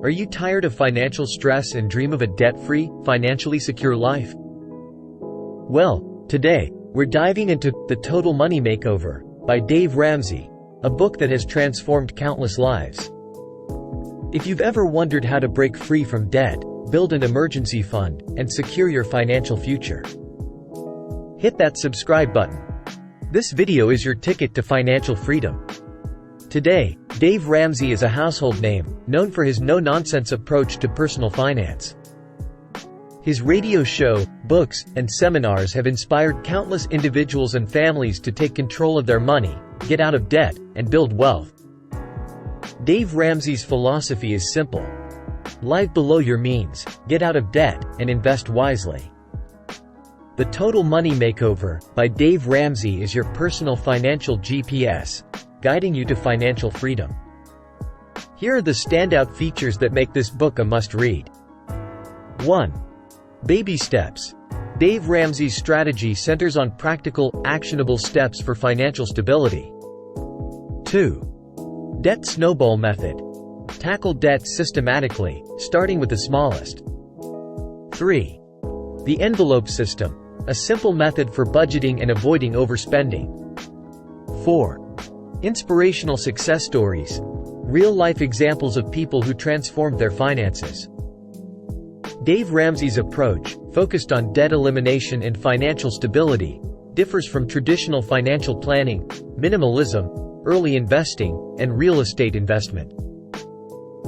Are you tired of financial stress and dream of a debt-free, financially secure life? Well, today, we're diving into The Total Money Makeover by Dave Ramsey, a book that has transformed countless lives. If you've ever wondered how to break free from debt, build an emergency fund, and secure your financial future, hit that subscribe button. This video is your ticket to financial freedom. Today, Dave Ramsey is a household name, known for his no-nonsense approach to personal finance. His radio show, books, and seminars have inspired countless individuals and families to take control of their money, get out of debt, and build wealth. Dave Ramsey's philosophy is simple. Live below your means, get out of debt, and invest wisely. The Total Money Makeover by Dave Ramsey is your personal financial GPS, guiding you to financial freedom. Here are the standout features that make this book a must-read. 1. Baby steps. Dave Ramsey's strategy centers on practical, actionable steps for financial stability. 2. Debt snowball method. Tackle debt systematically, starting with the smallest. 3. The envelope system. A simple method for budgeting and avoiding overspending. 4. Inspirational success stories. Real-life examples of people who transformed their finances. Dave Ramsey's approach, focused on debt elimination and financial stability, differs from traditional financial planning, minimalism, early investing, and real estate investment.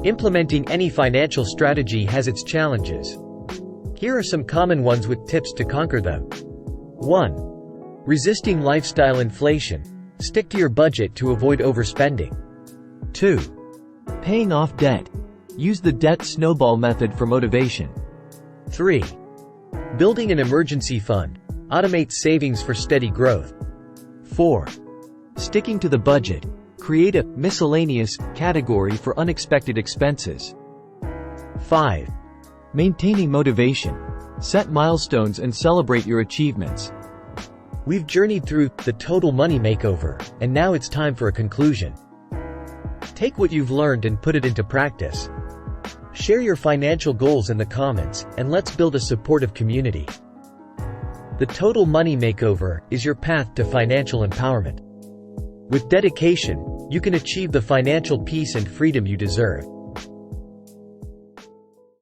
Implementing any financial strategy has its challenges. Here are some common ones with tips to conquer them. 1. Resisting lifestyle inflation. Stick to your budget to avoid overspending. 2. Paying off debt. Use the debt snowball method for motivation. 3. Building an emergency fund. Automate savings for steady growth. 4. Sticking to the budget. Create a miscellaneous category for unexpected expenses. 5. Maintaining motivation. Set milestones and celebrate your achievements. We've journeyed through The Total Money Makeover, and now it's time for a conclusion. Take what you've learned and put it into practice. Share your financial goals in the comments, and let's build a supportive community. The Total Money Makeover is your path to financial empowerment. With dedication, you can achieve the financial peace and freedom you deserve.